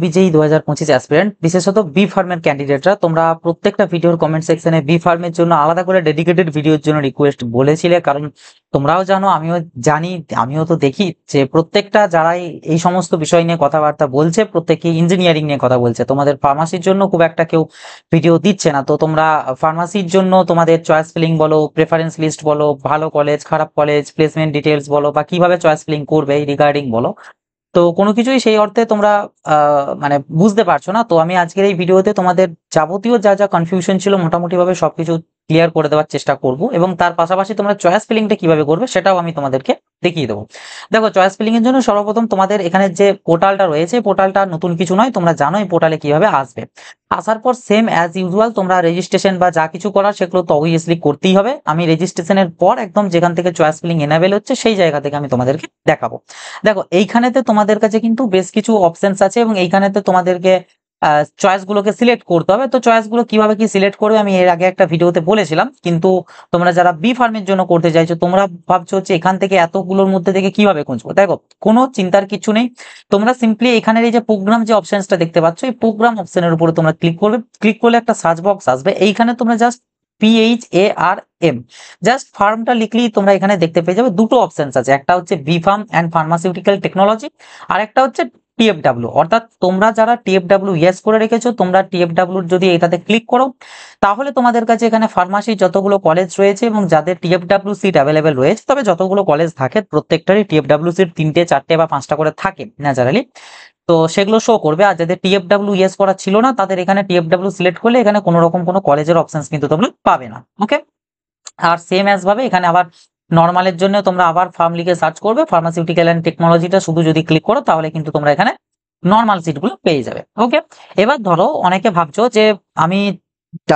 বিজয়ী 2025 অ্যাসপিরেন্ট, বিশেষত বি ফার্মের ক্যান্ডিডেটরা তোমরা প্রত্যেকটা ভিডিওর কমেন্ট সেকশনে বি ফার্মের জন্য আলাদা করে ডেডিকেটেড ভিডিওর জন্য রিকোয়েস্ট বলেছিলে, কারণ তোমরাও জানো, আমিও জানি, আমিও তো দেখি যে প্রত্যেকটা যারাই এই সমস্ত বিষয় নিয়ে কথাবার্তা বলছে প্রত্যেকে ইঞ্জিনিয়ারিং নিয়ে কথা বলছে, তোমাদের ফার্মাসির জন্য খুব একটা কেউ ভিডিও দিচ্ছে না। তো তোমরা ফার্মাসির জন্য তোমাদের চয়েস ফিলিং বলো, প্রেফারেন্স লিস্ট বলো, ভালো কলেজ খারাপ কলেজ, প্লেসমেন্ট ডিটেলস বলো, বা কিভাবে চয়েস ফিলিং করবে এই রিগার্ডিং বলো, তো কোনো কিছুই সেই অর্থে তোমরা মানে বুঝতে পারছো না। তো আমি আজকের এই ভিডিওতে তোমাদের যাবতীয় যা যা কনফিউশন ছিল মোটামুটি ভাবে সবকিছু ক্লিয়ার করে দেওয়ার চেষ্টা করব, এবং তার পাশাপাশি তোমরা চয়েস ফিলিংটা কিভাবে করবে সেটাও আমি তোমাদেরকে দেখিয়ে দেবো। দেখো, চয়েস ফিলিং এর জন্য সর্বপ্রথম তোমাদের এখানে যে পোর্টালটা রয়েছে, পোর্টালটা নতুন কিছু নয়, তোমরা জানো এই পোর্টালে কিভাবে আসবে। আসার পর সেম অ্যাজ ইউজুয়াল তোমরা রেজিস্ট্রেশন বা যা কিছু করার সেগুলো তো অবভিয়াসলি করতেই হবে। আমি রেজিস্ট্রেশনের পর একদম যেখান থেকে চয়েস ফিলিং এনাবেল হচ্ছে সেই জায়গা থেকে আমি তোমাদেরকে দেখাবো। দেখো, এইখানেতে তোমাদের কাছে কিন্তু বেশ কিছু অপশনস আছে, এবং এইখানেতে তোমাদেরকে চয়েস গুলোকে সিলেক্ট করতে হবে। তো চয়েস গুলো কিভাবে কি সিলেক্ট করবে আমি এর আগে একটা ভিডিওতে বলেছিলাম, কিন্তু তোমরা যারা বি ফার্মের জন্য করতে চাইছো তোমরা ভাবছো হচ্ছে এখান থেকে এতগুলোর মধ্যে থেকে কিভাবে খুঁজবো। দেখো, কোনো চিন্তার কিছু নেই, তোমরা সিম্পলি এখানের এই যে প্রোগ্রাম যে অপশনসটা দেখতে পাচ্ছ, এই প্রোগ্রাম অপশনের উপরে তোমরা ক্লিক করবে। ক্লিক করলে একটা সার্চ বক্স আসবে, এইখানে তোমরা জাস্ট PHARM জাস্ট ফার্মটা লিখলেই তোমরা এখানে দেখতে পেয়ে যাবে দুটো অপশনস আছে, একটা হচ্ছে B Pharm and pharmaceutical technology, আর একটা হচ্ছে TFW। অর্থাৎ তোমরা যারা TFW ইয়েস করে রেখেছো, তোমরা TFW যদি এটাতে ক্লিক করো তাহলে তোমাদের কাছে এখানে ফার্মাসির যতগুলো কলেজ রয়েছে এবং যাদের TFW সিট অ্যাভেলেবেল রয়েছে, তবে যতগুলো কলেজ থাকে প্রত্যেকটারই TFW সিট 3টে 4টে বা 5টা করে থাকে ন্যাচারালি, তো সেগুলো শো করবে। আর যাদের TFW ইয়েস করা ছিল না তাদের এখানে TFW সিলেক্ট করলে এখানে কোনো রকম কোনো কলেজের অপশনস কিন্তু তোমরা পাবে না। ওকে, আর সেম অ্যাজ ভাবে এখানে আবার নর্মালের জন্য তোমরা আবার ফার্ম লিখে সার্চ করবে, ফার্মাসিউটিক্যাল এন্ড টেকনোলজিটা শুধু যদি ক্লিক করো তাহলে কিন্তু তোমরা এখানে নর্মাল সিটগুলো পেয়ে যাবে। ওকে, এবার ধরো অনেকে ভাবছো যে আমি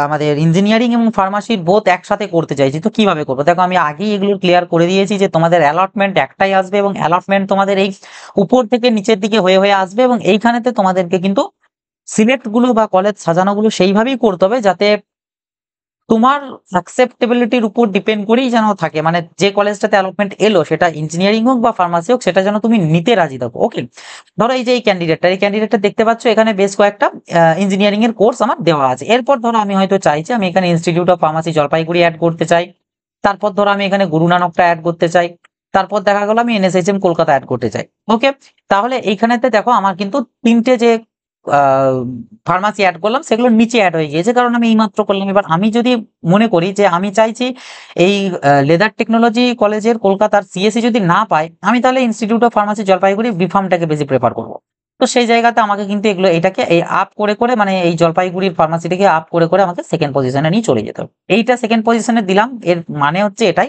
আমাদের ইঞ্জিনিয়ারিং এবং ফার্মাসির বোথ একসাথে করতে চাইছি, তো কিভাবে করবো। দেখো, আমি আগেই এগুলো ক্লিয়ার করে দিয়েছি যে তোমাদের অ্যালটমেন্ট একটাই আসবে, এবং অ্যালটমেন্ট তোমাদের এই উপর থেকে নিচের দিকে হয়ে হয়ে আসবে, এবং এইখানেতে তোমাদেরকে কিন্তু সিলেক্ট গুলো বা কলেজ সাজানো গুলো সেইভাবেই করতে হবে যাতে তোমার অ্যাকসেপ্টেবিলিটির উপর ডিপেন্ড করেই যেন থাকে, মানে যে কলেজটাতে অ্যালটমেন্ট এলো সেটা ইঞ্জিনিয়ারিং হোক বা ফার্মাসি হোক সেটা যেন তুমি নিতে রাজি থাকো। ওকে, ধরো এই যে এই ক্যান্ডিডেটটা দেখতে পাচ্ছ, এখানে বেশ কয়েকটা ইঞ্জিনিয়ারিং এর কোর্স আমার দেওয়া আছে। এরপর ধরো আমি হয়তো চাইছি আমি এখানে institute of pharmacy Jalpaiguri add করতে চাই, তারপর ধরো আমি এখানে গুরু নানকটা অ্যাড করতে চাই, তারপর দেখা গেল আমি NSHM কলকাতা অ্যাড করতে চাই। ওকে, তাহলে এইখানেতে দেখো আমার কিন্তু 3টে যে ফার্মাসি অ্যাড করলাম সেগুলো নিচে অ্যাড হয়ে গিয়েছে, কারণ আমি এইমাত্র করলাম। এবার আমি যদি মনে করি যে আমি চাইছি এই লেদার টেকনোলজি কলেজের কলকাতার CSE যদি না পাই, আমি তাহলে ইনস্টিটিউট অফ ফার্মাসি জলপাইগুড়ি বিফার্মটাকে বেশি প্রেফার করব। তো সেই জায়গাতে আমাকে কিন্তু এগুলো এটাকে এই আপ করে করে, মানে এই জলপাইগুড়ির ফার্মাসিটাকে আপ করে করে আমাকে সেকেন্ড পজিশনে নিয়ে চলে যেতে হবে। এইটা সেকেন্ড পজিশনে দিলাম, এর মানে হচ্ছে এটাই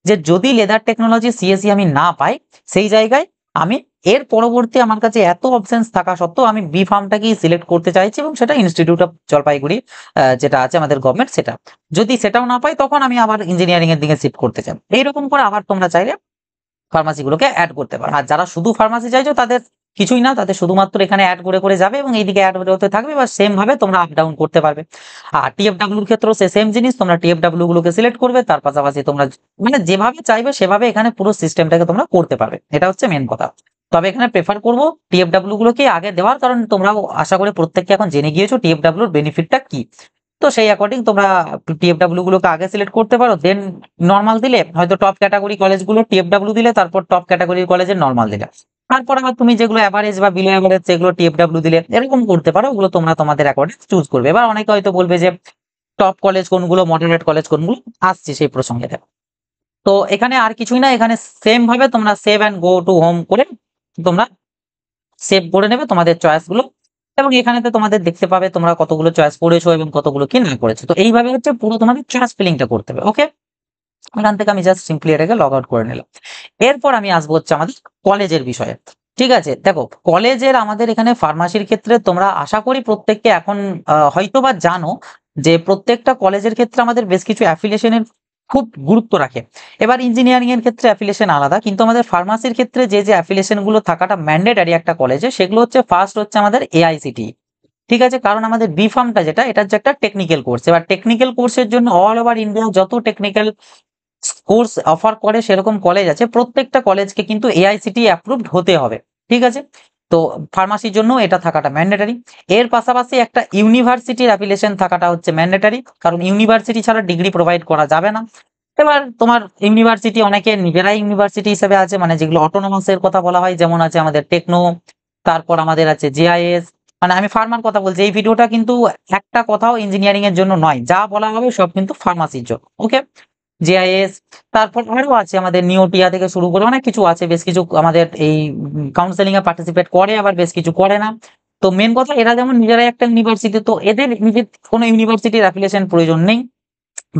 যে যদি লেদার টেকনোলজি CSE আমি না পাই, সেই জায়গায় আমি এর পরবর্তী আমার কাছে এত অপশনস থাকা সত্ত্বেও আমি বি ফার্মটাকেই সিলেক্ট করতে চাইছি, এবং সেটা ইনস্টিটিউট অফ জলপাইগুড়ি যেটা আছে আমাদের গভর্নমেন্ট, সেটা যদি সেটাও না পাই তখন আমি আবার ইঞ্জিনিয়ারিং এর দিকে শিফট করতে চাই। এইরকম করে আবার তোমরা চাইলে ফার্মাসি গুলোকে অ্যাড করতে পারো। আর যারা শুধু ফার্মাসি চাইছো তাদের কিছুই না, তাদের শুধুমাত্র এখানে অ্যাড করে করে যাবে এবং এইদিকে অ্যাড হতে থাকবে, বা সেম ভাবে তোমরা আপ ডাউন করতে পারবে। আর TFW এর ক্ষেত্রেও সেম জিনিস, তোমরা TFW গুলোকে সিলেক্ট করবে, তার পাশাপাশি তোমরা মানে যেভাবে চাইবে সেভাবে এখানে পুরো সিস্টেমটাকে তোমরা করতে পারবে। এটা হচ্ছে মেন কথা। তবে এখানে প্রেফার করব TFW গুলোকে আগে দেওয়ার, কারণ তোমরাও আশা করি প্রত্যেককে এখন জেনে গিয়েছো TFW এর বেনিফিটটা কি। তো সেই অ্যাকর্ডিং তোমরা TFW গুলোকে আগে সিলেক্ট করতে পারো, দেন নর্মাল দিলে হয়তো টপ ক্যাটাগরি কলেজগুলো TFW দিলে, তারপর টপ ক্যাটাগরির কলেজের নর্মাল দিলে, তারপর আবার তুমি যেগুলো অ্যাভারেজ বা বিলো অ্যাভারেজ সেগুলো TFW দিলে, এরকম করতে পারো। ওগুলো তোমরা তোমাদের অ্যাকর্ডিং চুজ করবে। এবার অনেকে হয়তো বলবে যে টপ কলেজ কোনগুলো, মডারেট কলেজ কোনগুলো, আসছে সেই প্রসঙ্গে। তো এখানে আর কিছুই না, এখানে সেম ভাবে তোমরা save and go to home করে তোমরা সেভ করে নেবে তোমাদের চয়েস গুলো, এবং এখানেতে তোমাদের দেখতে পাবে তোমরা কতগুলো চয়েস করেছো এবং কতগুলো কি না করেছো। তো এইভাবে হচ্ছে পুরো তোমাদের চয়েস ফিলিংটা করতে হবে। ওকে, এখান থেকে আমি জাস্ট সিম্পলি এটাকে লগ আউট করে নিলাম। এরপর আমি আসবো হচ্ছে আমাদের কলেজের বিষয়ে। ঠিক আছে, দেখো কলেজের আমাদের এখানে ফার্মাসির ক্ষেত্রে তোমরা আশা করি প্রত্যেককে এখন হয়তোবা জানো যে প্রত্যেকটা কলেজের ক্ষেত্রে আমাদের বেশ কিছু অ্যাফিলিয়েশনের খুব গুরুত্ব রাখে। এবার ইঞ্জিনিয়ারিং এর ক্ষেত্রে অ্যাফিলিয়েশন আলাদা, কিন্তু আমাদের ফার্মাসির ক্ষেত্রে যে যে অ্যাফিলিয়েশন গুলো থাকাটা ম্যান্ডেটারি একটা কলেজে, সেগুলো হচ্ছে ফার্স্ট হচ্ছে আমাদের AICTE। ঠিক আছে, কারণ আমাদের বি ফার্মটা যেটা, এটা হচ্ছে একটা টেকনিক্যাল কোর্স। এবার টেকনিক্যাল কোর্সের জন্য অল ওভার ইন্ডিয়া যত টেকনিক্যাল কোর্স অফার করে সেরকম কলেজ আছে, প্রত্যেকটা কলেজকে কিন্তু AICTE অ্যাপ্রুভড হতে হবে। ঠিক আছে, তো ফার্মাসির জন্য এটা থাকাটা ম্যান্ডেটারি। এর পাশাপাশি একটা ইউনিভার্সিটির অ্যাফিলিয়েশন থাকাটা হচ্ছে ম্যান্ডেটারি, কারণ ইউনিভার্সিটি ছাড়া ডিগ্রি প্রোভাইড করা যাবে না। এবার তোমার ইউনিভার্সিটি অনেকে নিজেরাই ইউনিভার্সিটি হিসেবে আছে, মানে যেগুলো অটোনমাস এর কথা বলা হয়, যেমন আছে আমাদের টেকনো, তারপর আমাদের আছে জেআইএস। মানে আমি ফার্মার কথা বলছি, এই ভিডিওটা কিন্তু একটা কথাও ইঞ্জিনিয়ারিং এর জন্য নয়, যা বলা হবে সব কিন্তু ফার্মাসির জন্য। ওকে, জেআইএস, তারপর আরো আছে আমাদের নিওটিয়া থেকে শুরু করে অনেক কিছু আছে, বেশ কিছু আমাদের এই কাউন্সেলিং এ পার্টিসিপেট করে, আবার বেশ কিছু করে না। তো মেন কথা, এরা যেমন নিজেরাই একটা ইউনিভার্সিটি, তো এদের নিজের কোনো ইউনিভার্সিটির অ্যাফিলিয়েশন প্রয়োজন নেই।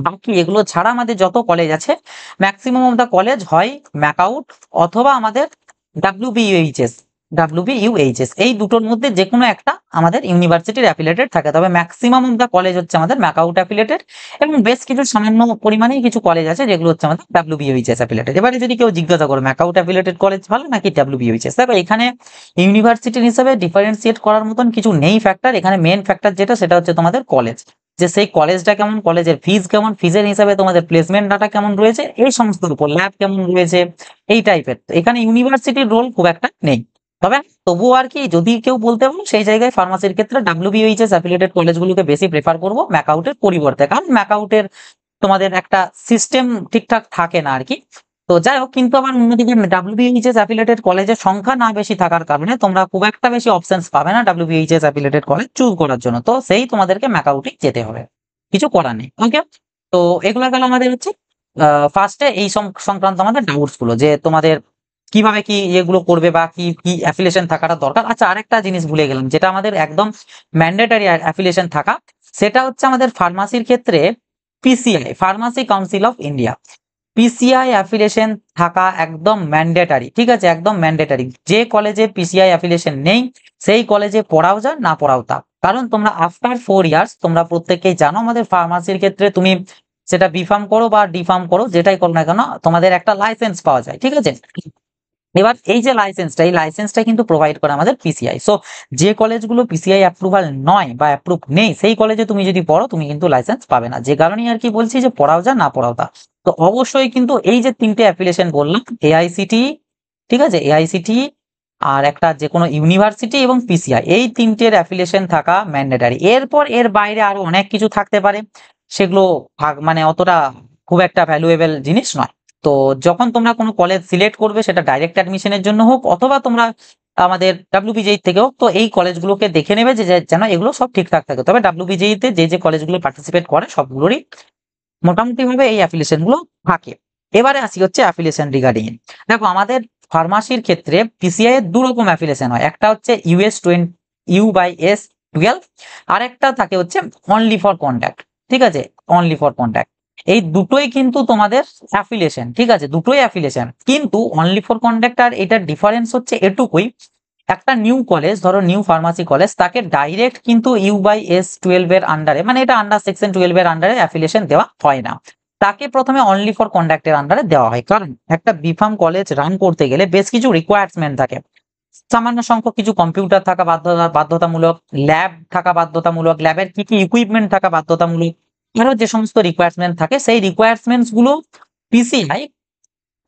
বাকি এগুলো ছাড়া আমাদের যত কলেজ আছে, ম্যাক্সিমাম অফ দা কলেজ হয় ম্যাকআউট অথবা আমাদের ডাব্লিউবিইউএইচএস, ডাব্লিউবিইউএইচএস, এই দুটোর মধ্যে যে কোনো একটা আমাদের ইউনিভার্সিটির অ্যাফিলিয়েটেড থাকে। তবে ম্যাক্সিমাম অফ দা কলেজ হচ্ছে আমাদের ম্যাকআউট অ্যাফিলিয়েটেড, এবং বেশ কিছু সামান্য পরিমাণেই কিছু কলেজ আছে যেগুলো হচ্ছে আমাদের ডাব্লিউবিইউএইচএস অ্যাফিলিয়েটেড। এবারে যদি কেউ জিজ্ঞাসা করে ম্যাকআউট অ্যাফিলিয়েটেড কলেজ ভালো নাকি ডাব্লিউবিইউএইচএস, দেখো এখানে ইউনিভার্সিটি হিসেবে ডিফারেন্সিয়েট করার মতন কিছু নেই ফ্যাক্টর। এখানে মেন ফ্যাক্টর যেটা, সেটা হচ্ছে তোমাদের কলেজ, যে সেই কলেজটা কেমন, কলেজের ফিজ কেমন, ফিজের হিসাবে তোমাদের প্লেসমেন্ট ডাটা কেমন রয়েছে, এই সমস্ত উপর, ল্যাব কেমন রয়েছে, এই টাইপের। এখানে ইউনিভার্সিটির রোল খুব একটা নেই। তবে তবুও আর কি, যদি কেউ বলতে পারো সেই জায়গায় ফার্মাসির ক্ষেত্রে ডাব্লিউবিইউএইচএস অ্যাফিলিয়েটেড কলেজগুলোকে বেশি প্রেফার করবো ম্যাকআউটের পরিবর্তে, কারণ ম্যাকআউটের তোমাদের একটা সিস্টেম ঠিকঠাক থাকে না আর কি। তো যাই হোক, কিন্তু আবার অন্যদিকে ডাব্লিউবিইউএইচএস অ্যাফিলিয়েটেড কলেজের সংখ্যা না বেশি থাকার কারণে তোমরা খুব একটা বেশি অপশনস পাবে না ডাব্লিউবিইউএইচএস অ্যাফিলিয়েটেড কলেজ চুজ করার জন্য, তো সেই তোমাদেরকে ম্যাকআউটে যেতে হবে, কিছু করার নেই। ওকে, তো এগুলো গেল আমাদের হচ্ছে ফার্স্টে এই সংক্রান্ত আমাদের ডাউটস গুলো, যে তোমাদের কিভাবে কি এগুলো করবে বা কি কি অ্যাফিলিয়েশন থাকাটা দরকার। আচ্ছা, আরেকটা জিনিস ভুলে গেলাম, যেটা আমাদের একদম ম্যান্ডেটরি অ্যাফিলিয়েশন থাকা, সেটা হচ্ছে আমাদের ফার্মাসির ক্ষেত্রে PCI, pharmacy council of India, PCI affiliation থাকা একদম ম্যান্ডেটারি। ঠিক আছে, একদম ম্যান্ডেটারি। যে কলেজে পিসিআই অ্যাফিলিয়েশন নেই সেই কলেজে পড়াও যা না পড়াও তা, কারণ তোমরা আফটার 4 ইয়ার্স, তোমরা প্রত্যেকেই জানো আমাদের ফার্মাসির ক্ষেত্রে তুমি সেটা বিফার্ম করো বা ডিফার্ম করো, যেটাই করো না কেন, তোমাদের একটা লাইসেন্স পাওয়া যায়। ঠিক আছে, এবার এই যে লাইসেন্সটা, এই লাইসেন্সটা কিন্তু প্রোভাইড করে আমাদের পিসিআই। সো যে কলেজগুলো পিসিআই অ্যাপ্রুভাল নয় বা অ্যাপ্রুভ নেই, সেই কলেজে তুমি যদি পড়ো তুমি কিন্তু লাইসেন্স পাবে না। যে কারণেই আর কি বলছি যে পড়াও যা না পড়াও তা। তো অবশ্যই কিন্তু এই যে তিনটে অ্যাফিলিয়েশন বললাম, এআইসিটি, ঠিক আছে, এআইসিটি, আর একটা যে কোনো ইউনিভার্সিটি এবং পিসিআই, এই তিনটের অ্যাফিলিয়েশন থাকা ম্যান্ডেটারি। এরপর এর বাইরে আরো অনেক কিছু থাকতে পারে, সেগুলো মানে অতটা খুব একটা ভ্যালুয়েবল জিনিস নয়। তো যখন তোমরা কোনো কলেজ সিলেক্ট করবে, সেটা ডাইরেক্ট অ্যাডমিশনের জন্য হোক অথবা তোমরা আমাদের ডাব্লিউবিজেই থেকে হোক, তো এই কলেজগুলোকে দেখে নেবে যে যেন এগুলো সব ঠিকঠাক থাকে। তবে ডাব্লিউবিজেই তে যে যে কলেজগুলো পার্টিসিপেট করে সবগুলোরই মোটামুটি ভাবে এই অ্যাফিলিয়েশন গুলো থাকে। এবারে আসি হচ্ছে অ্যাফিলিয়েশন রিগার্ডিং। দেখো আমাদের ফার্মাসির ক্ষেত্রে পিসিআই এর দু রকম অ্যাফিলিয়েশন হয়, একটা হচ্ছে US-12, আর একটা থাকে হচ্ছে অনলি ফর কন্ট্যাক্ট। ঠিক আছে, অনলি ফর কন্ট্যাক্ট, এই দুটোই কিন্তু তোমাদের অ্যাফিলিয়েশন। ঠিক আছে, দুটোই অ্যাফিলিয়েশন, কিন্তু অনলি ফর কন্ট্যাক্ট আর এটার ডিফারেন্স হচ্ছে এটুকুই, একটা নিউ কলেজ, ধরো নিউ ফার্মাসি কলেজ, তাকে ডাইরেক্ট কিন্তু U/S-12 এর আন্ডারে, মানে এটা আন্ডার সেকশন 12 এর আন্ডারে অ্যাফিলিয়েশন দেওয়া হয় না, তাকে প্রথমে অনলি ফর কন্ডাক্টের আন্ডারে দেওয়া হয়। কারণ একটা বিফার্ম কলেজ রান করতে গেলে বেশ কিছু রিকোয়ারমেন্ট থাকে, সামান্য সংখ্যক কিছু কম্পিউটার থাকা বাধ্যতামূলক, ল্যাব থাকা বাধ্যতামূলক, ল্যাবের কি কি ইকুইপমেন্ট থাকা বাধ্যতামূলক, আরো যে সমস্ত রিকোয়ারমেন্ট থাকে, সেই রিকোয়ারমেন্টস গুলো পিসিআই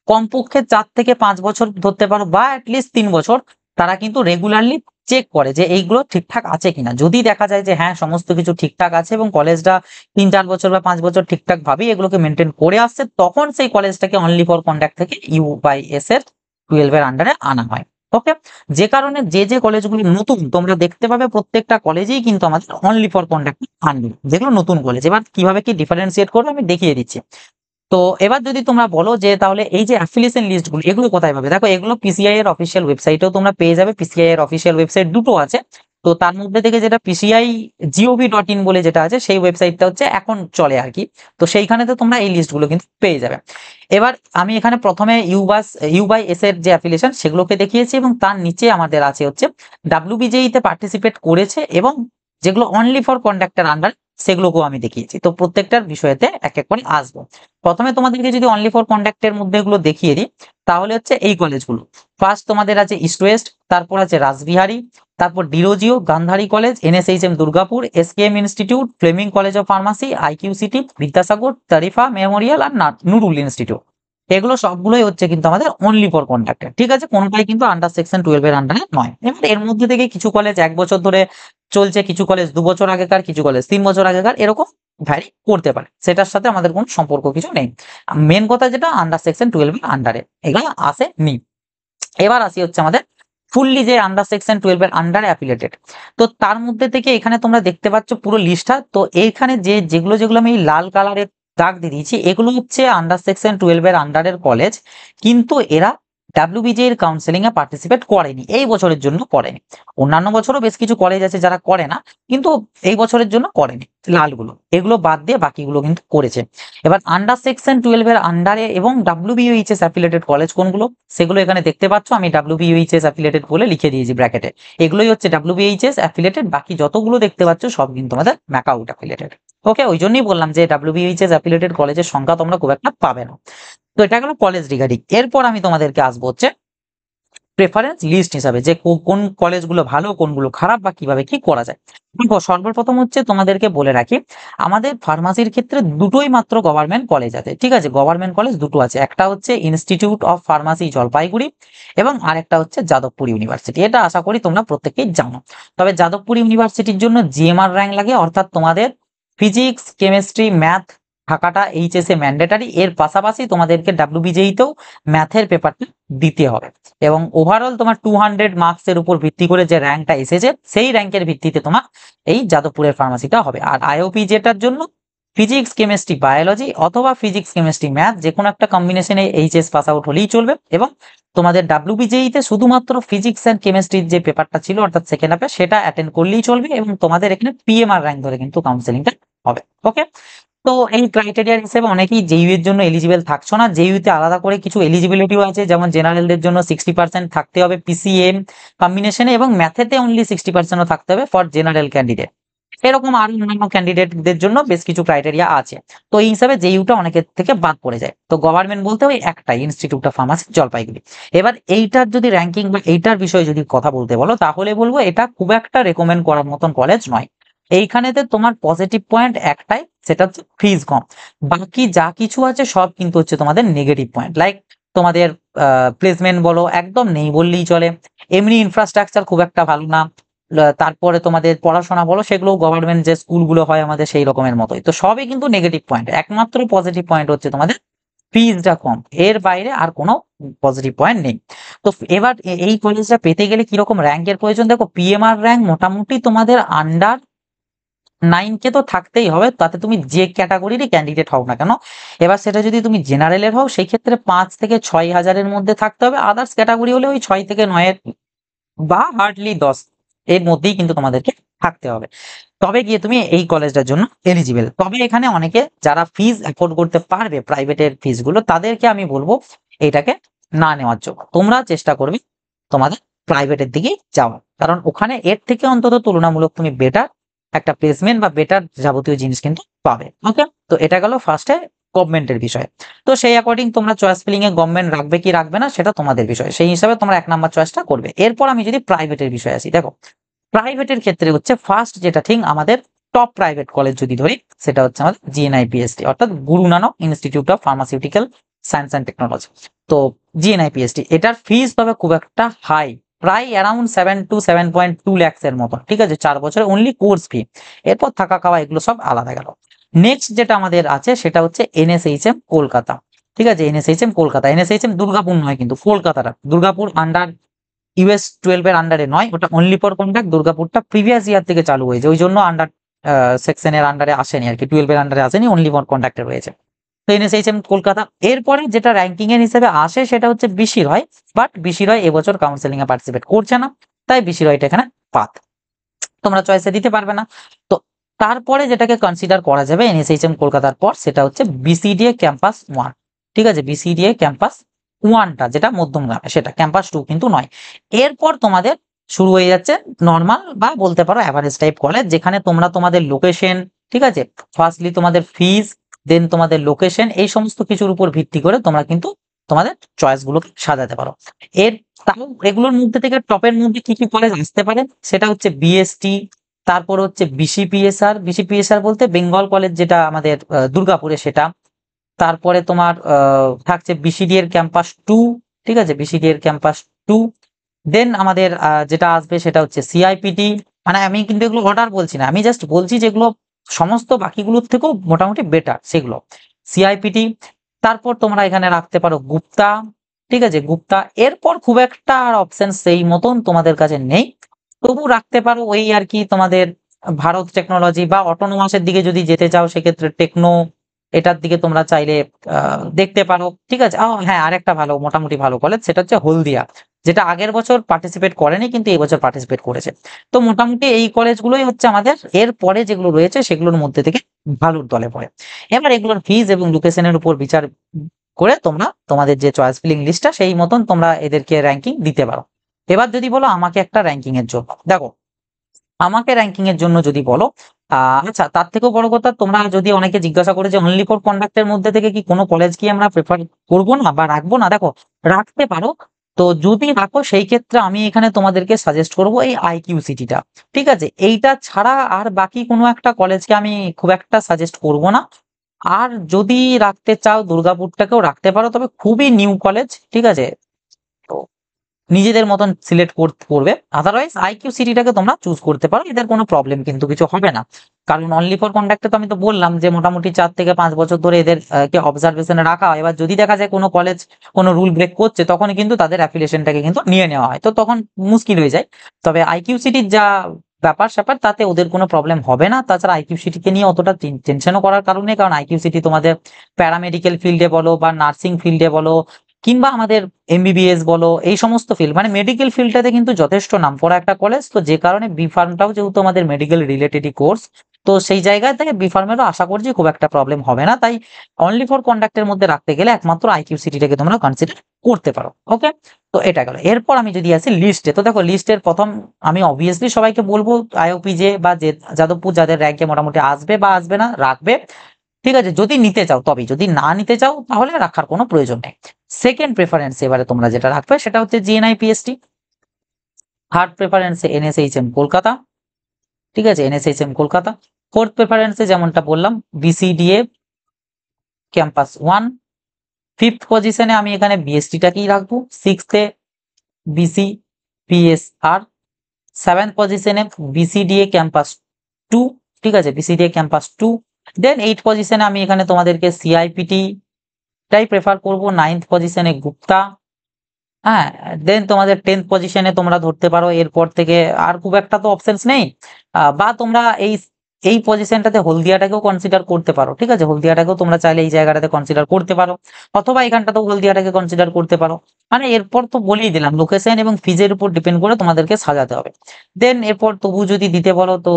কমপক্ষে 4 থেকে 5 বছর ধরতে পারো, বা অ্যাটলিস্ট 3 বছর তারা কিন্তু রেগুলারলি চেক করে যে এইগুলো ঠিকঠাক আছে কিনা। যদি দেখা যায় যে হ্যাঁ সমস্ত কিছু ঠিকঠাক আছে এবং কলেজটা 3-4 বছর বা 5 বছর ঠিকঠাক ভাবেই এগুলোকে মেনটেন করে আসছে, তখন সেই কলেজটাকে অনলি ফর কন্ডাক্ট থেকে U/S-12 এর আন্ডারে আনা হয়। ওকে, যে কারণে যে যে কলেজগুলো নতুন, তোমরা দেখতে পাবে প্রত্যেকটা কলেজেই কিন্তু আমাদের অনলি ফর কন্ডাক্ট আনবে, যেগুলো নতুন কলেজ। এবার কিভাবে কি ডিফারেন্সিয়েট করবে আমি দেখিয়ে দিচ্ছি। তো এবার যদি তোমরা বলো যে তাহলে এই যে অ্যাফিলিয়েশন লিস্টগুলো এগুলো কোথায় পাবে, দেখো এগুলো পিসিআই এর অফিসিয়াল ওয়েবসাইটেও তোমরা পেয়ে যাবে। পিসিআই এর অফিসিয়াল ওয়েবসাইট দুটো আছে, তো তার মধ্যে থেকে যেটা PCI.gov.in বলে যেটা আছে, সেই ওয়েবসাইটটা হচ্ছে এখন চলে আর কি। তো সেইখানেতে তোমরা এই লিস্টগুলো কিন্তু পেয়ে যাবে। এবার আমি এখানে প্রথমে U/S এর যে অ্যাফিলিয়েশন সেগুলোকে দেখিয়েছি, এবং তার নিচে আমাদের আছে হচ্ছে ডাব্লিউবিজেই তে পার্টিসিপেট করেছে এবং যেগুলো অনলি ফর কন্ডাক্টের আন্ডার, সেগুলোকেও আমি দেখিয়েছি। তো প্রত্যেকটার বিষয়তে এক এক করে আসবো। প্রথমে তোমাদেরকে যদি অনলি ফর কন্ডাক্টের মধ্যে এগুলো দেখিয়ে দিই, তাহলে হচ্ছে এই কলেজগুলো। ফার্স্ট তোমাদের আছে ইস্ট ওয়েস্ট, তারপর আছে রাসবিহারী, তারপর Derozio, Gandhari college, NSHM Durgapur, SKM institute, Fleming college of pharmacy, IQCT, Vidyasagar, Tarifa memorial আর নুরুল ইনস্টিটিউট। এগুলো সবগুলোই হচ্ছে কিন্তু আমাদের অনলি ফর কন্ট্রাক্টর, ঠিক আছে, কোনোটাই কিন্তু আন্ডার সেকশন 12 এর আন্ডারে নয়। এবার এর মধ্যে থেকে কিছু কলেজ 1 বছর ধরে চলছে, কিছু কলেজ 2 বছর আগেকার, কিছু কলেজ 3 বছর আগেকার, এরকম ভ্যারি করতে পারে, সেটার সাথে আমাদের কোনো সম্পর্ক কিছু নেই। মেন কথা যেটা আন্ডার সেকশন 12 এর আন্ডারে এগুলো আসেনি। এবার আসি হচ্ছে আমাদের ফুললি যে আন্ডার সেকশন 12 এর আন্ডারে অ্যাফিলিয়েটেড। তো তার মধ্যে থেকে এখানে তোমরা দেখতে পাচ্ছ পুরো লিস্টটা। তো এইখানে যেগুলো যেগুলো আমি লাল কালারের দাগ দিয়ে দিয়েছি এগুলো হচ্ছে আন্ডার সেকশন 12 এর আন্ডারের কলেজ, কিন্তু এরা ডাব্লিউবিজে এর কাউন্সেলিং এ পার্টিসিপেট করেনি, এই বছরের জন্য করেনি। অন্যান্য বছরও বেশ কিছু কলেজ আছে যারা করে না, কিন্তু এই বছরের জন্য করেনি লালগুলো, এগুলো বাদ দিয়ে বাকিগুলো কিন্তু করেছে। এবার আন্ডার সেকশন 12 এর আন্ডারে এবং ডাব্লিউবিইউএইচএস অ্যাফিলিয়েটেড কলেজ কোনগুলো সেগুলো এখানে দেখতে পাচ্ছ, আমি ডাব্লিউবিইউএইচএস অ্যাফিলিয়েটেড বলে লিখে দিয়েছি ব্র্যাকেটে। এগুলোই হচ্ছে ডাব্লিউবিইউএইচএস অ্যাফিলিয়েটেড, বাকি যতগুলো দেখতে পাচ্ছ সব কিন্তু আমাদের ম্যাকআউট অ্যাফিলিয়েটেড। ওকে, ওই জন্যই বললাম যে ডাব্লিউবিইউএইচএস অ্যাফিলিয়েটেড কলেজের সংখ্যা তোমরা খুব একটা পাবে না। তো এটা গেল কলেজ রিগার্ডিং। এরপর আমি তোমাদেরকে আসবো হচ্ছে প্রেফারেন্স লিস্ট হিসাবে যে কোন কলেজগুলো ভালো কোনগুলো খারাপ বা কিভাবে কি করা যায়। দেখো, সর্বপ্রথম হচ্ছে তোমাদেরকে বলে রাখি আমাদের ফার্মাসির ক্ষেত্রে দুটোই মাত্র গভর্নমেন্ট কলেজ আছে, ঠিক আছে, গভর্নমেন্ট কলেজ দুটো আছে, একটা হচ্ছে ইনস্টিটিউট অফ ফার্মাসি জলপাইগুড়ি এবং আরেকটা হচ্ছে যাদবপুর ইউনিভার্সিটি। এটা আশা করি তোমরা প্রত্যেকেই জানো। তবে যাদবপুর ইউনিভার্সিটির জন্য জিএমআর র্যাঙ্ক লাগে, অর্থাৎ তোমাদের ফিজিক্স কেমিস্ট্রি ম্যাথ থাকাটা এইচএস এ ম্যান্ডেটারি, এর পাশাপাশি তোমাদেরকে ডাব্লিউবিজেইতেও ম্যাথের পেপারটা দিতে হবে এবং ওভারঅল তোমার 200 মার্কসের উপর ভিত্তি করে যে র্যাঙ্কটা এসেছে সেই র্যাঙ্কের ভিত্তিতে তোমার এই যাদবপুরের ফার্মাসিটা হবে। আর আইওপি যেটার জন্য ফিজিক্স কেমিস্ট্রি বায়োলজি অথবা ফিজিক্স কেমিস্ট্রি ম্যাথ যে কোনো একটা কম্বিনেশনে এইচএস পাস আউট হলেই চলবে। এবং তোমাদের ডাব্লিউবিজেইতে শুধুমাত্র ফিজিক্স অ্যান্ড কেমিস্ট্রির যে পেপারটা ছিল অর্থাৎ সেকেন্ড হাফে সেটা অ্যাটেন্ড করলেই চলবে এবং তোমাদের এখানে পিএমআর র্যাঙ্ক ধরে কিন্তু কাউন্সেলিংটা হবে। ওকে, তো এই ক্রাইটেরিয়া হিসেবে অনেকেই জেইউ এর জন্য এলিজিবল থাকছো না। জেইউ তে আলাদা করে কিছু এলিজিবিলিটিও আছে, যেমন জেনারেলদের জন্য 60% থাকতে হবে পিসিএম কম্বিনেশনে এবং ম্যাথেতে অনলি 60%ও থাকতে হবে ফর জেনারেল ক্যান্ডিডেট। এরকম আরো অন্যান্য ক্যান্ডিডেটদের জন্য বেশ কিছু ক্রাইটেরিয়া আছে। তো এই হিসাবে জেইউটা অনেকের থেকে বাদ পড়ে যায়। তো গভর্নমেন্ট বলতে ওই একটাই ইনস্টিটিউট অফ ফার্মাসি জলপাইগুড়ি। এবার এইটার যদি র্যাঙ্কিং বা এইটার বিষয়ে যদি কথা বলতে বলো তাহলে বলবো এটা খুব একটা রেকমেন্ড করার মতন কলেজ নয়। এইখানেতে তোমার পজিটিভ পয়েন্ট একটাই, সেটা হচ্ছে ফিজ কম। বাকি যা কিছু আছে সব কিন্তু হচ্ছে তোমাদের নেগেটিভ পয়েন্ট, লাইক তোমাদের প্লেসমেন্ট বলো একদম নেই বললেই চলে, এমনি ইনফ্রাস্ট্রাকচার খুব একটা ভালো না, তারপরে তোমাদের পড়াশোনা বলো সেগুলো গভর্নমেন্ট যে স্কুলগুলো হয় আমাদের সেই রকমের মতোই। তো সবই কিন্তু নেগেটিভ পয়েন্ট, একমাত্র পজিটিভ পয়েন্ট হচ্ছে তোমাদের ফিজটা কম, এর বাইরে আর কোনো পজিটিভ পয়েন্ট নেই। তো এবার এই কলেজটা পেতে গেলে কিরকম র্যাঙ্কের প্রয়োজন, দেখো পিএমআর র্যাঙ্ক মোটামুটি তোমাদের আন্ডার 9 কে তো থাকতেই হবে, তাতে তুমি যে ক্যাটাগরিরই ক্যান্ডিডেট হও না কেন। এবার সেটা যদি তুমি জেনারেলের হও সেই ক্ষেত্রে 5 থেকে 6 হাজারের মধ্যে থাকতে হবে, আদার্স ক্যাটাগরি হলে ওই 6 থেকে 9 বা হার্ডলি 10 এর মধ্যেই কিন্তু তোমাদেরকে থাকতে হবে, তবে গিয়ে তুমি এই কলেজটার জন্য এলিজিবল। তবে এখানে অনেকে যারা ফিজ অ্যাফোর্ড করতে পারবে প্রাইভেটের ফিজ গুলো তাদেরকে আমি বলবো এটাকে না নেওয়ার জন্য, তোমরা চেষ্টা করবে তোমাদের প্রাইভেটের দিকেই যাওয়া, কারণ ওখানে এর থেকে অন্তত তুলনামূলক তুমি বেটার একটা প্লেসমেন্ট বা বেটার যাবতীয় জিনিস কিন্তু পাবে। ওকে, তো এটা গেল ফার্স্টে গভর্নমেন্টের বিষয়। তো সেই অ্যাকর্ডিং তোমরা চয়েস ফিলিং এ গভর্নমেন্ট রাখবে কি রাখবে না সেটা তোমাদের বিষয়, সেই হিসাবে তোমরা 1 নাম্বার চয়েসটা করবে। এরপর আমি যদি প্রাইভেটের বিষয়ে আসি, দেখো প্রাইভেটের ক্ষেত্রে হচ্ছে ফার্স্ট যেটা ঠিক আমাদের টপ প্রাইভেট কলেজ যদি ধরি সেটা হচ্ছে আমাদের জিএনআইপিএসটি অর্থাৎ Guru Nanak institute of pharmaceutical science and technology. তো জিএনআইপিএসটি এটার ফিস তবে খুব একটা হাই, প্রায় অ্যারাউন্ড 7 to 7.2 lakhs এর মতো, ঠিক আছে, 4 বছরে অনলি কোর্স ফি, এরপর থাকা খাওয়া এগুলো সব আলাদা গেল। নেক্সট যেটা আমাদের আছে সেটা হচ্ছে এনএসএইচএম কলকাতা, ঠিক আছে, এনএসএইচএম কলকাতা, এনএসএইচএম দুর্গাপুর নয় কিন্তু কলকাতাটা, দুর্গাপুর আন্ডার ইউএস 12 এর আন্ডারে নয়, ওটা অনলি ফর কন্ট্রাক্ট, দুর্গাপুরটা প্রিভিয়াস ইয়ার থেকে চালু হয়েছে ওই জন্য আন্ডার সেকশনের আন্ডারে আসেনি আর কি, 12 এর আন্ডারে আসেনি, অনলি ফর কন্ট্রাক্টে রয়েছে। তো এনএসএইচএম কলকাতা। এরপরে যেটা র্যাঙ্কিং এর হিসেবে আসে সেটা হচ্ছে বিসি রয়, বাট বিসি রয় এবছর কাউন্সেলিং এ পার্টিসিপেট করছে না, তাই বিসি রয়টা এখানে বাদ, তোমরা চয়েসে দিতে পারবে না। তো তারপরে যেটাকে কনসিডার করা যাবে এনএসএইচএম কলকাতার পর সেটা হচ্ছে বিসিডিএ ক্যাম্পাস 1, ঠিক আছে, বিসিডিএ ক্যাম্পাস 1টা যেটা মধ্যমগ্রামে, সেটা ক্যাম্পাস 2 কিন্তু নয়। এরপর তোমাদের শুরু হয়ে যাচ্ছে নর্মাল বা বলতে পারো অ্যাভারেজ টাইপ কলেজ, যেখানে তোমরা তোমাদের লোকেশন, ঠিক আছে, ফার্স্টলি তোমাদের ফিজ, দেন তোমাদের লোকেশন, এই সমস্ত কিছুর উপর ভিত্তি করে তোমরা কিন্তু তোমাদের চয়েস গুলোকে সাজাতে পারো। এর তাও এগুলোর মধ্যে থেকে টপের মধ্যে কি কি কলেজ আসতে পারে সেটা হচ্ছে বিএসটি, তারপর হচ্ছে বিসিপিএসআর, বিসিপিএসআর বলতে বেঙ্গল কলেজ যেটা আমাদের দুর্গাপুরে সেটা, তারপরে তোমার থাকছে বিসিডি এর ক্যাম্পাস 2, ঠিক আছে, বিসিডি এর ক্যাম্পাস 2। দেন আমাদের যেটা আসবে সেটা হচ্ছে সিআইপিটি। মানে আমি কিন্তু এগুলো অর্ডার বলছি না, আমি জাস্ট বলছি যেগুলো সমস্ত বাকিগুলোর থেকেও মোটামুটি বেটার সেগুলো। সিআইপিটি, তারপর তোমরা এখানে রাখতে পারো গুপ্তা, ঠিক আছে, গুপ্তা। এরপর খুব একটা আর অপশন সেই মতন তোমাদের কাছে নেই, তবু রাখতে পারো ওই আর কি তোমাদের ভারত টেকনোলজি বা অটোনোমাসের দিকে যদি যেতে চাও সেক্ষেত্রে টেকনো, এটার দিকে তোমরা চাইলে দেখতে পারো, ঠিক আছে। হ্যাঁ, আরেকটা ভালো মোটামুটি ভালো কলেজ সেটা হচ্ছে হলদিয়া, যেটা আগের বছর পার্টিসিপেট করেনি কিন্তু এই বছর পার্টিসিপেট করেছে। তো মোটামুটি এই কলেজগুলোই হচ্ছে আমাদের এর পরে যেগুলো রয়েছে সেগুলোর মধ্যে থেকে ভালোর দলে পড়ে। এবার এগুলোর ফিজ এবং লোকেশনের উপর বিচার করে তোমরা তোমাদের যে চয়েস ফিলিং লিস্টটা সেই মতন তোমরা এদেরকে র্যাঙ্কিং দিতে পারো। এবার যদি বলো আমাকে একটা র্যাঙ্কিং এর জন্য, দেখো আমাকে র্যাঙ্কিং এর জন্য যদি বলো, আচ্ছা তার থেকেও বড় কথা, তোমরা যদি অনেকে জিজ্ঞাসা করে যে অনলি ফর কন্ডাক্টের মধ্যে থেকে কি কোনো কলেজ কি আমরা প্রেফার করবো না বা রাখবো না, দেখো রাখতে পারো। তো যদি রাখো সেই ক্ষেত্রে আমি এখানে তোমাদেরকে সাজেস্ট করব এই আইকিউ সিটিটা, ঠিক আছে। এইটা ছাড়া আর বাকি কোনো একটা কলেজকে আমি খুব একটা সাজেস্ট করব না। আর যদি রাখতে চাও দুর্গাপুরটাকেও রাখতে পারো, তবে খুবই নিউ কলেজ, ঠিক আছে। তো নিজেদের মতন সিলেক্ট করবে, আদারওয়াইজ আইকিউ সিটিটাকে তোমরা চুজ করতে পারো, এদের কোনো প্রবলেম কিন্তু কিছু হবে না। কারণ অনলি ফর কন্ডাক্টে তো আমি তো বললাম যে মোটামুটি 4 থেকে 5 বছর ধরে এদের কে অবজারভেশনে রাখা হয়। এবার যদি দেখা যায় কোনো কলেজ কোনো রুল ব্রেক করছে তখন কিন্তু তাদের অ্যাফিলিয়েশনটাকে কিন্তু নিয়ে নেওয়া হয়, তো তখন মুশকিল হয়ে যায়। তবে আইকিউ সিটির যা ব্যাপার স্যাপার তাতে ওদের কোনো প্রবলেম হবে না। তাছাড়া আইকিউ সিটিকে নিয়ে অতটা টেনশনও করার কারণে, কারণ আইকিউ সিটি তোমাদের প্যারামেডিক্যাল ফিল্ডে বলো বা নার্সিং ফিল্ডে বলো কিংবা আমাদের এমবিবিএস বলো, এই সমস্ত ফিল্ড মানে মেডিকেল ফিল্ডটাতে কিন্তু যথেষ্ট নামকরা একটা কলেজ। তো যে কারণে বি ফার্মটাও যেহেতু আমাদের মেডিকেল রিলেটেডই কোর্স, তো সেই জায়গা থেকে বি ফার্মেরও আশা করছি খুব একটা প্রবলেম হবে না। তাই অনলি ফর কন্ডাক্টের মধ্যে রাখতে গেলে একমাত্র আইকিউ সিটিটাকে তোমরা কনসিডার করতে পারো। ওকে, তো এটা গেল। এরপর আমি যদি আসি লিস্টে, তো দেখো লিস্টের প্রথম আমি অবভিয়াসলি সবাইকে বলবো আইওপিজে বা যাদবপুর, যাদের র্যাঙ্কে মোটামুটি আসবে বা আসবে না রাখবে, ঠিক আছে। যদি নিতে চাও তবেই, যদি না নিতে চাও তাহলে রাখার কোনো প্রয়োজন নেই। সেকেন্ড প্রেফারেন্স এবারে তোমরা যেটা রাখবে সেটা হচ্ছে GNI PST. Third প্রেফারেন্সে NSHM Kolkata, ঠিক আছে, এনএসএইচএম কলকাতা। ফোর্থ প্রেফারেন্সে যেমনটা বললাম বিসিডিএ ক্যাম্পাস 1। ফিফথ পজিশনে আমি এখানে বিএসটিটাকেই রাখবো। সিক্সথে বিসি পিএসআর। সেভেন্থ পজিশনে বিসিডিএ ক্যাম্পাস 2, ঠিক আছে, বিসিডিএ ক্যাম্পাস 2। দেন এইট পজিশনে আমি এখানে তোমাদেরকে সিআইপিটি টাই প্রেফার করব। নাইন্থ পজিশনে গুপ্তা। হ্যাঁ, দেন তোমাদের 10th পজিশনে তোমরা ধরতে পারো, এরপর থেকে আর খুব একটা তো অপশনস নেই। বা তোমরা এই এই পজিশনটাতে হলদিয়াটাকেও কনসিডার করতে পারো, ঠিক আছে, হলদিয়াটাকেও তোমরা চাইলে এই জায়গাটাতে কনসিডার করতে পারো, অথবা এখানটাতেও হলদিয়াটাকে কনসিডার করতে পারো। মানে এরপর তো বলেই দিলাম লোকেশন এবং ফিজের উপর ডিপেন্ড করে তোমাদেরকে সাজাতে হবে। দেন এরপর তবু যদি দিতে বলো তো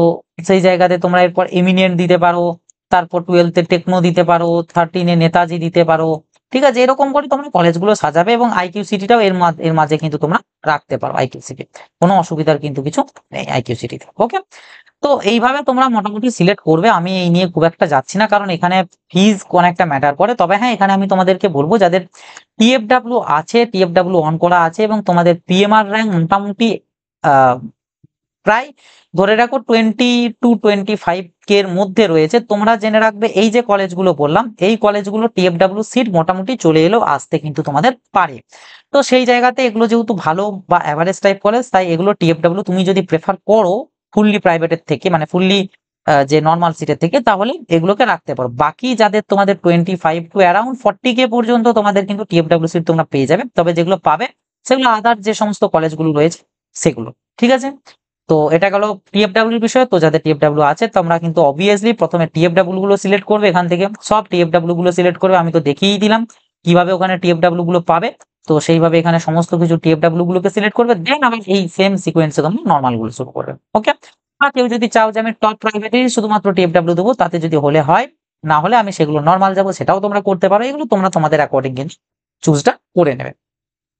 সেই জায়গাতে তোমরা এরপর এমিনেন্ট দিতে পারো, তারপর 12th-এ টেকনো দিতে পারো, 13-এ নেতাজি দিতে পারো, ঠিক আছে। এরকম করে তোমরা কলেজগুলো সাজাবে এবং আইকিউ সিটিটাও এর মাঝে কিন্তু তোমরা রাখতে পারো। আইকিউ সিটি কোনো অসুবিধার কিন্তু কিছু নেই আইকিউ সিটিতে। ওকে, তো এইভাবে তোমরা মোটামুটি সিলেক্ট করবে। আমি এই নিয়ে খুব একটা যাচ্ছি না, কারণ এখানে ফিজ অনেকটা ম্যাটার করে। তবে হ্যাঁ, এখানে আমি তোমাদেরকে বলবো যাদের টিএফডাব্লিউ আছে, টিএফডাব্লিউ অন করা আছে এবং তোমাদের পিএমআর র্যাঙ্ক মোটামুটি প্রায় ধরে রাখো 20 to 25 কে এর মধ্যে রয়েছে, তোমরা জেনে রাখবে এই যে কলেজগুলো বললাম এই কলেজগুলো টিএফডাব্লিউ সিট মোটামুটি চলে এলেও আসতে কিন্তু তোমাদের পারে। তো সেই জায়গাতে এগুলো যেহেতু ভালো বা অ্যাভারেজ টাইপ কলেজ, তাই এগুলো টিএফডাব্লিউ তুমি যদি প্রেফার করো ফুললি প্রাইভেটের থেকে, মানে ফুললি যে নর্মাল সিটের থেকে, তাহলে এগুলোকে রাখতে পারো। বাকি যাদের তোমাদের 25 to around 40 পর্যন্ত তোমাদের কিন্তু টিএফডাব্লিউ সিট তোমরা পেয়ে যাবে, তবে যেগুলো পাবে সেগুলো আদার যে সমস্ত কলেজগুলো রয়েছে সেগুলো, ঠিক আছে। তো এটা গেল টিএফডাব্লিউ এর বিষয়। তো যাদের টিএফডাব্লিউ আছে তোমরা কিন্তু অবভিয়াসলি প্রথমে টিএফডাব্লিউ গুলো সিলেক্ট করবে, এখান থেকে সব টিএফডাব্লিউ গুলো সিলেক্ট করবে। আমি তো দেখিয়েই দিলাম কিভাবে ওখানে টিএফডাব্লিউ গুলো পাবে, তো সেইভাবে এখানে সমস্ত কিছু টিএফডাব্লিউ গুলোকে সিলেক্ট করবে। দেন আবার এই সেম সিকোয়েন্সে তোমরা নর্মাল গুলো শুরু করবে। ওকে, আর কেউ যদি চাও যে আমি টপ প্রাইভেটেই শুধুমাত্র টিএফডাব্লিউ দেবো, তাতে যদি হলে হয়, না হলে আমি সেগুলো নর্মাল যাবো, সেটাও তোমরা করতে পারো। এগুলো তোমরা তোমাদের অ্যাকর্ডিং কিন্তু চুজটা করে নেবে।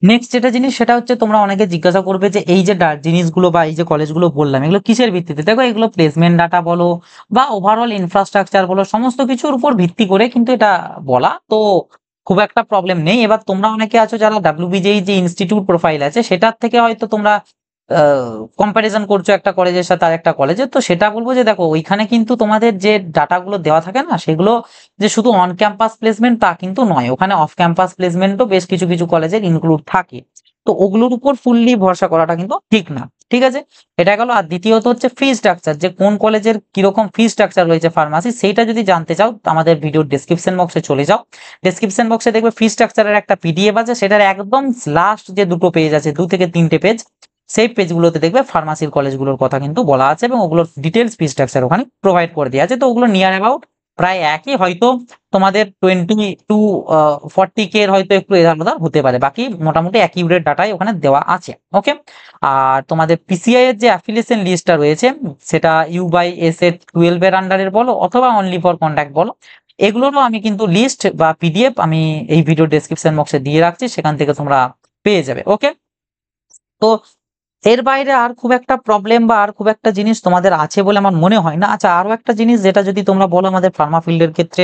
নেক্সট যেটা জিনিস সেটা হচ্ছে তোমরা অনেকে জিজ্ঞাসা করবে যে এই যে জিনিসগুলো বা এই যে কলেজগুলো বললাম এগুলো কিসের ভিত্তিতে, দেখো এগুলো প্লেসমেন্ট ডাটা বলো বা ওভারঅল ইনফ্রাস্ট্রাকচার বলো, সমস্ত কিছুর উপর ভিত্তি করে কিন্তু এটা বলা, তো খুব একটা প্রবলেম নেই। এবার তোমরা অনেকে আছো যারা ডাব্লিউবিজেই যে ইনস্টিটিউট প্রোফাইল আছে সেটার থেকে হয়তো তোমরা কম্প্যারিজন করছো একটা কলেজের সাথে আর একটা কলেজের, তো সেটা বলবো যে দেখো ওইখানে কিন্তু তোমাদের যে ডাটাগুলো দেওয়া থাকে না, সেগুলো যে শুধু অন ক্যাম্পাস প্লেসমেন্ট তা কিন্তু নয়, ওখানে অফ ক্যাম্পাস প্লেসমেন্টও বেশ কিছু কিছু কলেজের ইনক্লুড থাকে। তো ওগুলোর উপর ফুললি ভরসা করাটা কিন্তু ঠিক না, ঠিক আছে। এটা গেল। আর দ্বিতীয়ত হচ্ছে ফি স্ট্রাকচার, যে কোন কলেজের কিরকম ফি স্ট্রাকচার রয়েছে ফার্মাসি, সেইটা যদি জানতে চাও আমাদের ভিডিওর ডেসক্রিপশন বক্সে চলে যাও। ডেসক্রিপশন বক্সে দেখবে ফি স্ট্রাকচারের একটা পিডিএফ আছে, সেটার একদম লাস্ট যে দুটো পেজ আছে, 2 থেকে 3টে পেজ, সেই পেজগুলোতে দেখবে ফার্মাসির কলেজগুলোর কথা কিন্তু বলা আছে এবং ওগুলোর ডিটেলস ফি স্ট্রাকচার ওখানে প্রোভাইড করে দেওয়া আছে। তো ওগুলো নিয়ার অ্যাবাউট প্রায় একই, হয়তো তোমাদের 20 to 40 কে হয়তো একটু আলাদা হতে পারে, বাকি মোটামুটি অ্যাকিউরেট ডাটাই ওখানে দেওয়া আছে। ওকে। আর তোমাদের পিসিআই এর যে অ্যাফিলিয়েশন লিস্টটা রয়েছে, সেটা ইউ বাই এস এর 12 এর আন্ডারের বলো অথবা অনলি ফর কন্ট্যাক্ট বলো, এগুলোরও আমি কিন্তু লিস্ট বা পিডিএফ আমি এই ভিডিও ডেসক্রিপশন বক্সে দিয়ে রাখছি, সেখান থেকে তোমরা পেয়ে যাবে। ওকে। তো এর বাইরে আর খুব একটা প্রবলেম বা আর খুব একটা জিনিস তোমাদের আছে বলে আমার মনে হয় না। আচ্ছা, আরো একটা জিনিস যেটা যদি তোমরা বলো আমাদের ফার্মা ফিল্ডের ক্ষেত্রে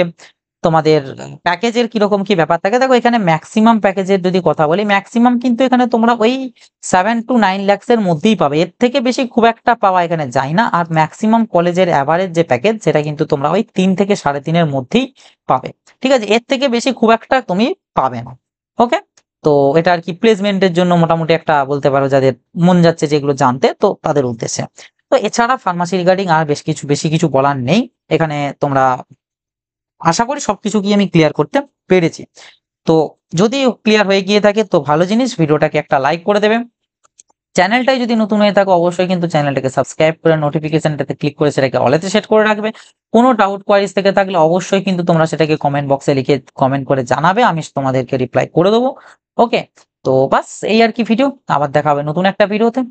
তোমাদের প্যাকেজের কিরকম কি ব্যাপার থাকে, দেখো এখানে ম্যাক্সিমাম প্যাকেজের যদি কথা বলি, ম্যাক্সিমাম কিন্তু এখানে তোমরা ওই 7 to 9 lakhs এর মধ্যেই পাবে, এর থেকে বেশি খুব একটা পাওয়া এখানে যায় না। আর ম্যাক্সিমাম কলেজের অ্যাভারেজ যে প্যাকেজ, সেটা কিন্তু তোমরা ওই 3 থেকে 3.5 এর মধ্যেই পাবে, ঠিক আছে। এর থেকে বেশি খুব একটা তুমি পাবে না। ওকে। তো এটা আর কি প্লেসমেন্টের জন্য মোটামুটি একটা বলতে পারো, যাদের মন যাচ্ছে যেগুলো জানতে, তো তাদের উদ্দেশ্যে। তো এছাড়া ফার্মাসি রিগার্ডিং আর বেশি কিছু বলার নেই এখানে। তোমরা আশা করি সবকিছু কি আমি ক্লিয়ার করতে পেরেছি। তো যদি ক্লিয়ার হয়ে গিয়ে থাকে তো ভালো জিনিস, ভিডিওটাকে একটা লাইক করে দেবে। চ্যানেলটাই যদি নতুন হয়ে থাকো অবশ্যই কিন্তু চ্যানেলটাকে সাবস্ক্রাইব করে নোটিফিকেশনটাতে ক্লিক করে সেটাকে অলেতে সেট করে রাখবে। কোনো ডাউট কোয়ারিজ থেকে থাকলে অবশ্যই কিন্তু তোমরা সেটাকে কমেন্ট বক্সে লিখে কমেন্ট করে জানাবে, আমি তোমাদেরকে রিপ্লাই করে দেবো। ওকে। তো বাস এই আর কি ভিডিও, আবার দেখা হবে নতুন একটা ভিডিওতে।